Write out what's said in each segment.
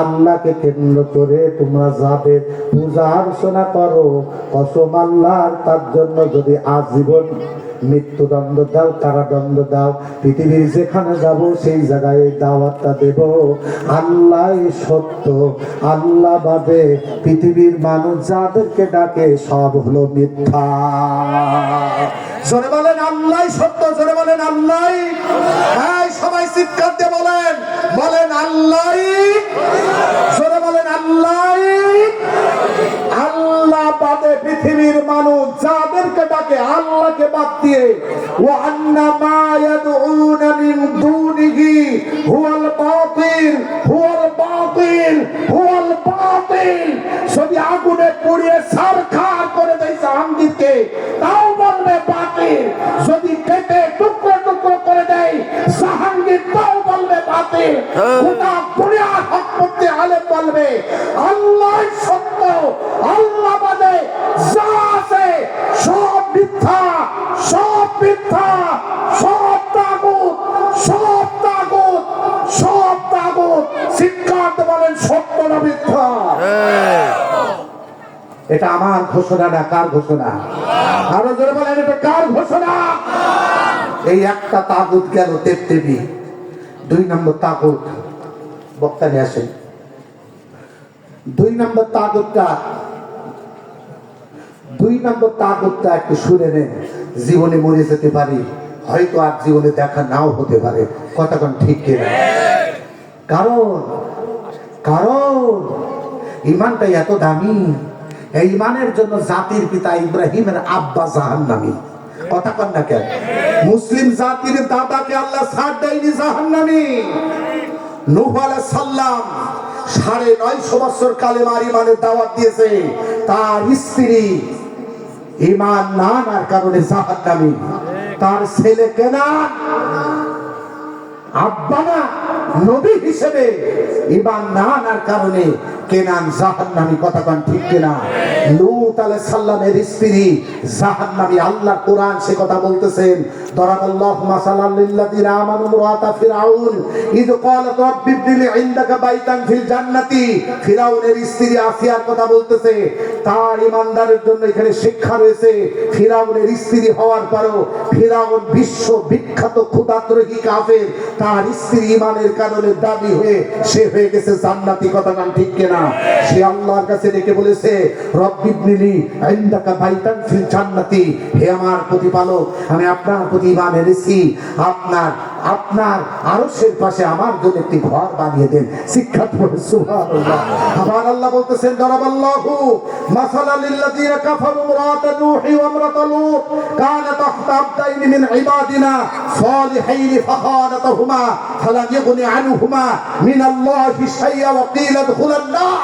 আল্লাহকে কেন্দ্র করে তোমরা যাবে পূজা অর্চনা করো কসম আল্লাহর, তার জন্য যদি আজীবন মৃত্যুদণ্ড দাও, কারাদণ্ড দাও, পৃথিবীর যেখানে যাব সেই জায়গায় দাওয়াতটা দেব। আল্লাহ সত্য, আল্লাহ বাদে পৃথিবীর মানুষ যাদেরকে ডাকে সব হলো মিথ্যা। জোরে বলেন আল্লাহ সত্য, জোরে বলেন আল্লাহ। হ্যাঁ, সবাই চিৎকার দিয়ে বলেন, বলেন আল্লাহ, জোরে বলেন আল্লাহ। আল্লাহ বাদে পৃথিবীর মানুষ যাদেরকে ডাকে আল্লাহকে বাদ দিয়ে, ওয়া আন্না মা ইয়াদউনা মিন দুনিহি হুয়াল বাতিল, হুয়াল বাতিল, হুয়াল বাতিল। যদি আগুনে পুড়িয়ে ছারখার করে দেয় জাহাঙ্গীরকে, তাও বলবে বাতিল। যদি কেটে টুকরো টুকরো করে দেয় জাহাঙ্গীর, তাও বলবে বাতিল। গোটা দুনিয়ার হক করতে আলেম বলবে আল্লাহ সত্য, আল্লাহ বাদে যা আছে সব মিথ্যা, সব মিথ্যা, সব তাগুত, সব তাগুত, সব তাগুত। সিদ্ধান্ত বলেন সত্য না মিথ্যা? এটা আমার ঘোষণা না, কার ঘোষণা? আরো জোরে বলেন, এটা কার ঘোষণা? এই একটা তাগুত গেল দেবদেবী। 2 নম্বর তাগুত, বক্তা নিয়ে আসেন। 2 নম্বর তাগুতটা, 2 নম্বর তাগুতটা একটু শুনে নেন। জীবনে মরে যেতে পারি, হয়তো আর জীবনে দেখা নাও হতে পারে। কথা কোন ঠিক কিনা? কারণ ইমানটাই এত দামি। এই ইমানের জন্য জাতির পিতা ইব্রাহিমের আব্বা জাহান্নামী। কথা কন না কেন? মুসলিম জাতির দাদাকে আল্লাহ ছাড় দেয়নি জাহান্নামী। নূহ আলাইহিস সালাম 950 বছর কালেমার ইমানের দাওয়াত দিয়েছে, তার স্ত্রী ইমান না আনার কারণে জাহান্নামী। তার ছেলে কেনান আব্বা না, নবী হিসেবে ইমান না আনার কারণে কেনান জাহান্নামী। কথা কোন ঠিক কিনা? লূত আলাইহিস সালামের স্ত্রী জাহান্নামী। আল্লাহ কোরআন সে কথা বলতেছেন, দরাবাল্লাহু মাসালাল লিল্লাযিনা আমানু মুরাতা ফিরআউন ইয ক্বালাত রাব্বি ইবনিলি ইনদাকা বাইতান ফিল জান্নাতি। ফিরআউনের স্ত্রী আসিয়ার কথা বলতেছে। তার ইমানদারের জন্য এখানে শিক্ষা রয়েছে। ফিরআউনের স্ত্রী হওয়ার পরেও ফিরআউন বিশ্ব বিখ্যাত ক্ষুধাদ্রোহী কাফের, তার স্ত্রী ইমানের কারণে দাবি হয়ে সে হয়ে গেছে জান্নাতি। কথা কান ঠিক কিনা? সে আল্লাহর কাছে ডেকে বলেছে, রব্বি ইবনিলি ইনদাকা বাইতান ফিল জান্নাতি, হে আমার প্রতিপালক, আমি আপনার প্রতি ঈমান এনেছি, আপনার আরশের পাশে আমার জন্য একটি ঘর বানিয়ে দেন। শিক্ষা পড়ে সুবহানাল্লাহ। আবার আল্লাহ বলতেছেন, দরাবাল্লাহু মাসালাল লিল্লাযিনা কাফারু ইমরাতা নূহি ওয়া ইমরাতা লূত কানাত তাহতা আবদাইনি মিন ইবাদিনা সালিহিন ফাখানাতুহুমা ফালাম ইয়াগনি আনহুমা মিনাল্লাহি শাইআ ওয়া কিলা দুখুলান নার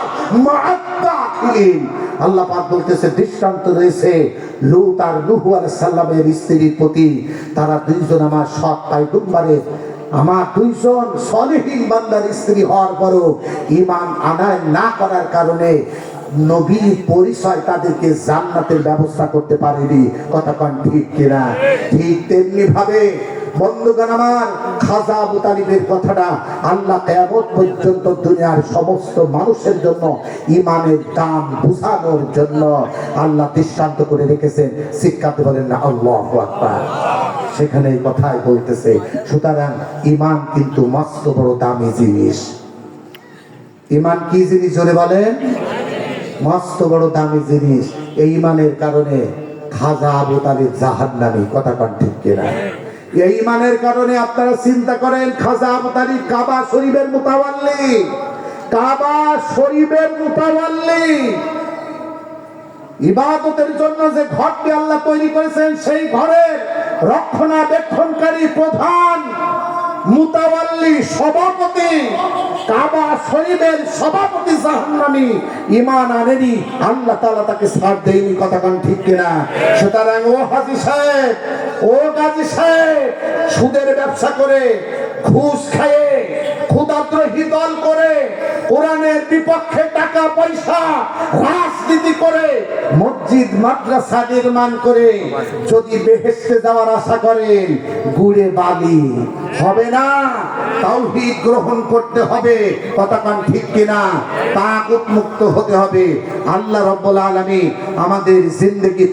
মা'আদ দাখিলিন। আল্লাহ পাক বলতেছে, দৃষ্টান্ত রয়েছে লূত আর নূহ আলাইহিস সালামের স্ত্রীর প্রতি। তারা দুইজন আমার সৎ পয়গম্বরে, আমার দুইজন সলিহিন বান্দার স্ত্রী হওয়ার পরও ঈমান আনায় না করার কারণে নবীর পরিচয় তাদেরকে জান্নাতের ব্যবস্থা করতে পারেনি। কথা কোন ঠিক কিনা? ঠিক তেমনি ভাবে বন্ধুগণ আমার, খাজা আবু তালিবের কথাটা আল্লাহ কিয়ামত পর্যন্ত দুনিয়ার সমস্ত মানুষের জন্য ঈমানের দাম বুঝানোর জন্য আল্লাহ দৃষ্টান্ত করে রেখেছেন। শিক্ষাতে বলেন না আল্লাহু আকবার। সেখানে এই কথাই বলতেছে। সুতরাং ঈমান কিন্তু মস্ত বড় দামি জিনিস। ঈমান কি জিনিস জোরে বলেন? মস্ত বড় দামি জিনিস। এই ঈমানের কারণে খাজা আবু তালিব জাহান্নামী। কথা কোন ঠিক কিনা? এই ঈমানের কারণে আপনারা চিন্তা করেন, খাজা আবু তালিব কাবা শরীফের মুতাওয়াল্লি, কাবা শরীফের মুতাওয়াল্লি। ইবাদতের জন্য যে ঘরটি আল্লাহ তৈরি করেছেন, সেই ঘরের রক্ষণাবেক্ষণকারী প্রধান মুতাওয়াল্লি, সভাপতি, কাবা শরীফের সভাপতি জাহান্নামী। ঈমান আনেনি, আল্লাহ তাআলা তাকে ছাড় দেয়নি। কথা কোন ঠিক কিনা? সুতরাং ও হাজী সাহেব, ও গাজী সাহেব, সুদের ব্যবসা করে, ঘুষ খায়ে, ক্ষুধাদ্রোহী দল করে কোরআনের বিপক্ষে টাকা পয়সা রাজনীতি করে মসজিদ মাদ্রাসা নির্মাণ করে যদি বেহেশতে যাওয়ার আশা করেন, গুড়ে বালি হবে না। তাওহীদ গ্রহণ করতে হবে, কথা কান ঠিক কিনা? তাগুত মুক্ত হতে হবে। আল্লাহ রাব্বুল আলামিন আমাদের জিন্দেগি